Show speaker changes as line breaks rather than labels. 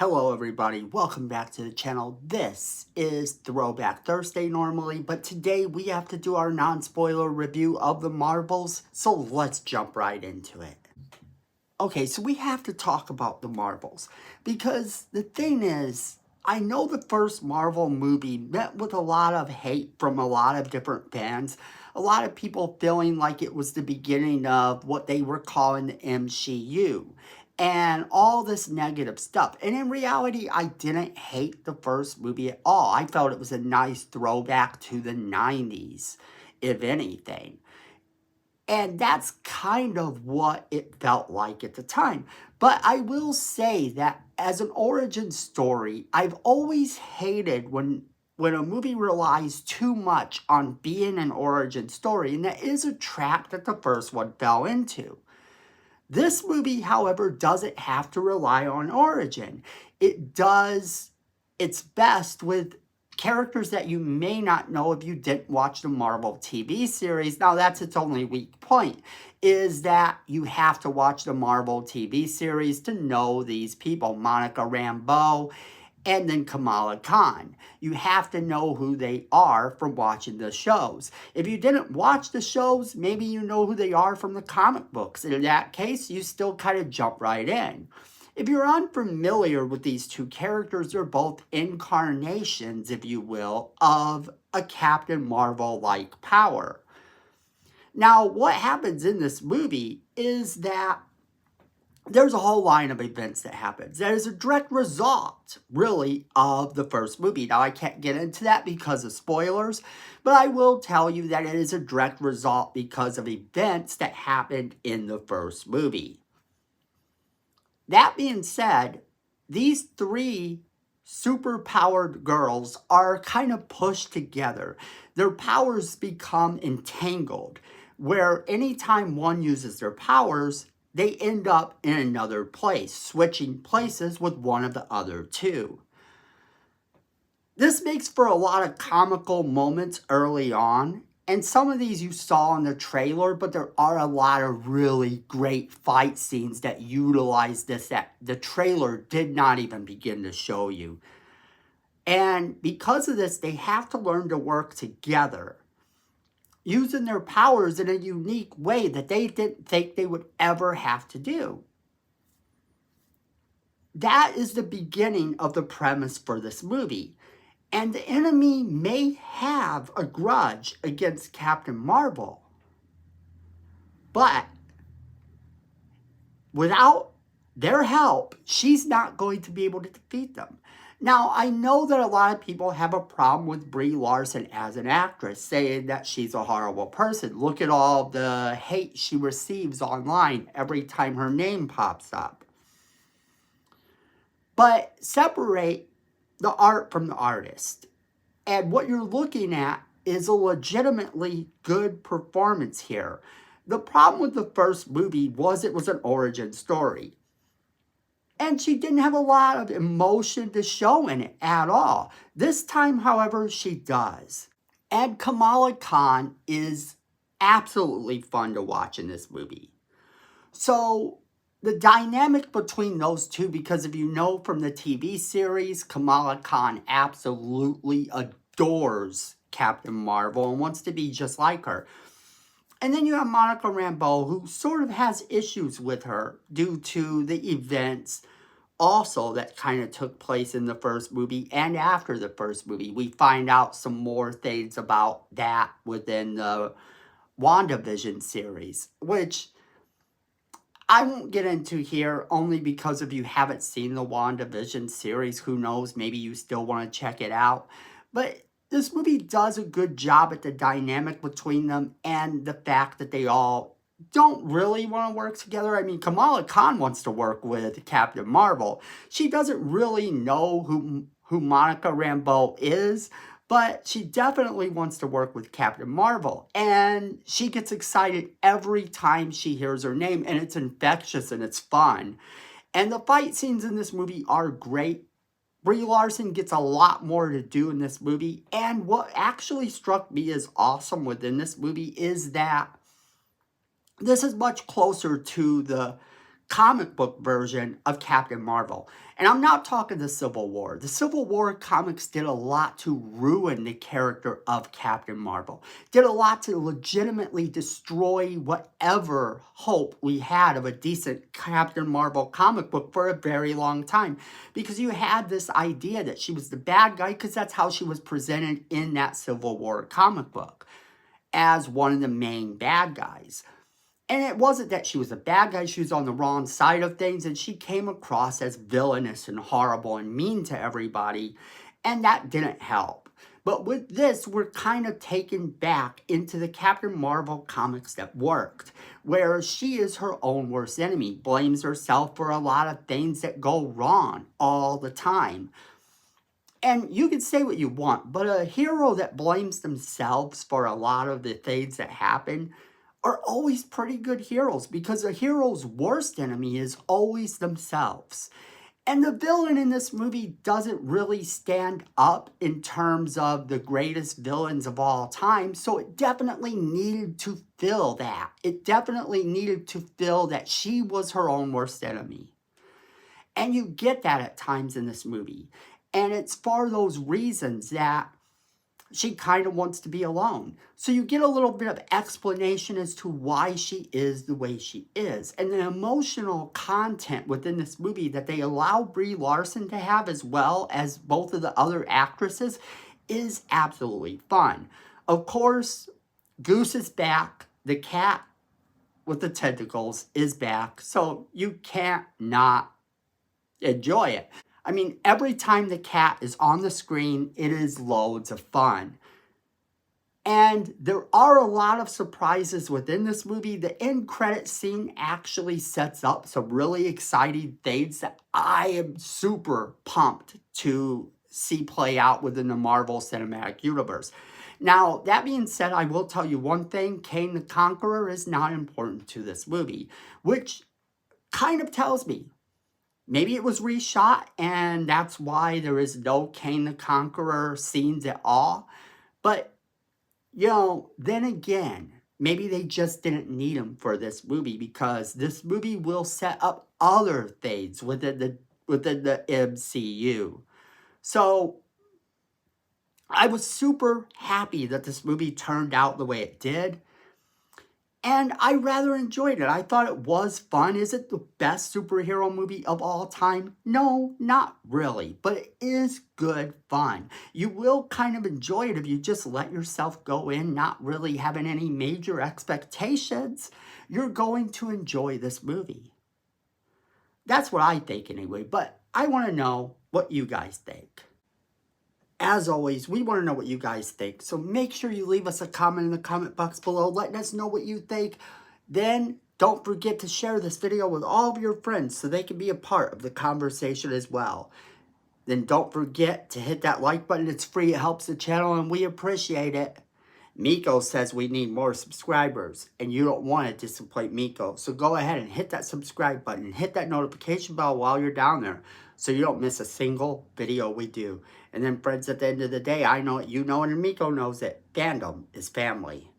Hello everybody, welcome back to the channel. This is Throwback Thursday normally, but today we have to do our non-spoiler review of the Marvels, so let's jump right into it. Okay, so we have to talk about the Marvels, because the thing is, I know the first Marvel movie met with a lot of hate from a lot of different fans, a lot of people feeling like it was the beginning of what they were calling the MCU and all this negative stuff. And in reality, I didn't hate the first movie at all. I felt it was a nice throwback to the 90s, if anything. And that's kind of what it felt like at the time. But I will say that as an origin story, I've always hated when a movie relies too much on being an origin story, and that is a trap that the first one fell into. This movie, however, doesn't have to rely on origin. It does its best with characters that you may not know if you didn't watch the Marvel TV series. Now, that's its only weak point, is that you have to watch the Marvel TV series to know these people. Monica Rambeau and then Kamala Khan. You have to know who they are from watching the shows. If you didn't watch the shows, maybe you know who they are from the comic books. In that case, you still kind of jump right in. If you're unfamiliar with these two characters, they're both incarnations, if you will, of a Captain Marvel-like power. Now, what happens in this movie is that there's a whole line of events that happens that is a direct result, really, of the first movie. Now, I can't get into that because of spoilers, but I will tell you that it is a direct result because of events that happened in the first movie. That being said, these three superpowered girls are kind of pushed together. Their powers become entangled, where anytime one uses their powers, they end up in another place, switching places with one of the other two. This makes for a lot of comical moments early on, and some of these you saw in the trailer, but there are a lot of really great fight scenes that utilize this that the trailer did not even begin to show you. And because of this, they have to learn to work together, using their powers in a unique way that they didn't think they would ever have to do. That is the beginning of the premise for this movie. And the enemy may have a grudge against Captain Marvel, but without their help, she's not going to be able to defeat them. Now, I know that a lot of people have a problem with Brie Larson as an actress, saying that she's a horrible person. Look at all the hate she receives online every time her name pops up. But separate the art from the artist. And what you're looking at is a legitimately good performance here. The problem with the first movie was it was an origin story. And she didn't have a lot of emotion to show in it at all. This time, however, she does. And Kamala Khan is absolutely fun to watch in this movie. So the dynamic between those two, because if you know from the TV series, Kamala Khan absolutely adores Captain Marvel and wants to be just like her. And then you have Monica Rambeau, who sort of has issues with her due to the events also that kind of took place in the first movie and after the first movie. We find out some more things about that within the WandaVision series, which I won't get into here only because if you haven't seen the WandaVision series, who knows, maybe you still want to check it out. But this movie does a good job at the dynamic between them and the fact that they all don't really want to work together. I mean, Kamala Khan wants to work with Captain Marvel. She doesn't really know who Monica Rambeau is, but she definitely wants to work with Captain Marvel. And she gets excited every time she hears her name, and it's infectious and it's fun. And the fight scenes in this movie are great. Brie Larson gets a lot more to do in this movie. And what actually struck me as awesome within this movie is that this is much closer to the comic book version of Captain Marvel. And I'm not talking the Civil War. The Civil War comics did a lot to ruin the character of Captain Marvel. Did a lot to legitimately destroy whatever hope we had of a decent Captain Marvel comic book for a very long time. Because you had this idea that she was the bad guy, because that's how she was presented in that Civil War comic book, as one of the main bad guys. And it wasn't that she was a bad guy, she was on the wrong side of things, and she came across as villainous and horrible and mean to everybody, and that didn't help. But with this, we're kind of taken back into the Captain Marvel comics that worked, where she is her own worst enemy, blames herself for a lot of things that go wrong all the time. And you can say what you want, but a hero that blames themselves for a lot of the things that happen are always pretty good heroes, because a hero's worst enemy is always themselves. And the villain in this movie doesn't really stand up in terms of the greatest villains of all time, so it definitely needed to fill that. It definitely needed to fill that she was her own worst enemy. And you get that at times in this movie. And it's for those reasons that she kind of wants to be alone. So you get a little bit of explanation as to why she is the way she is. And the emotional content within this movie that they allow Brie Larson to have, as well as both of the other actresses, is absolutely fun. Of course, Goose is back. The cat with the tentacles is back. So you can't not enjoy it. I mean, every time the cat is on the screen, it is loads of fun. And there are a lot of surprises within this movie. The end credit scene actually sets up some really exciting things that I am super pumped to see play out within the Marvel Cinematic Universe. Now, that being said, I will tell you one thing. Kang the Conqueror is not important to this movie, which kind of tells me maybe it was reshot, and that's why there is no Kang the Conqueror scenes at all. But, you know, then again, maybe they just didn't need him for this movie, because this movie will set up other things within the MCU. So, I was super happy that this movie turned out the way it did. And I rather enjoyed it. I thought it was fun. Is it the best superhero movie of all time? No, not really. But it is good fun. You will kind of enjoy it if you just let yourself go in, not really having any major expectations. You're going to enjoy this movie. That's what I think anyway. But I want to know what you guys think. As always, we want to know what you guys think. So make sure you leave us a comment in the comment box below, letting us know what you think. Then don't forget to share this video with all of your friends so they can be a part of the conversation as well. Then don't forget to hit that like button. It's free. It helps the channel and we appreciate it. Miko says we need more subscribers, and you don't want to disappoint Miko. So go ahead and hit that subscribe button. Hit that notification bell while you're down there so you don't miss a single video we do. And then, friends, at the end of the day, I know it, you know it, and Miko knows it. Fandom is family.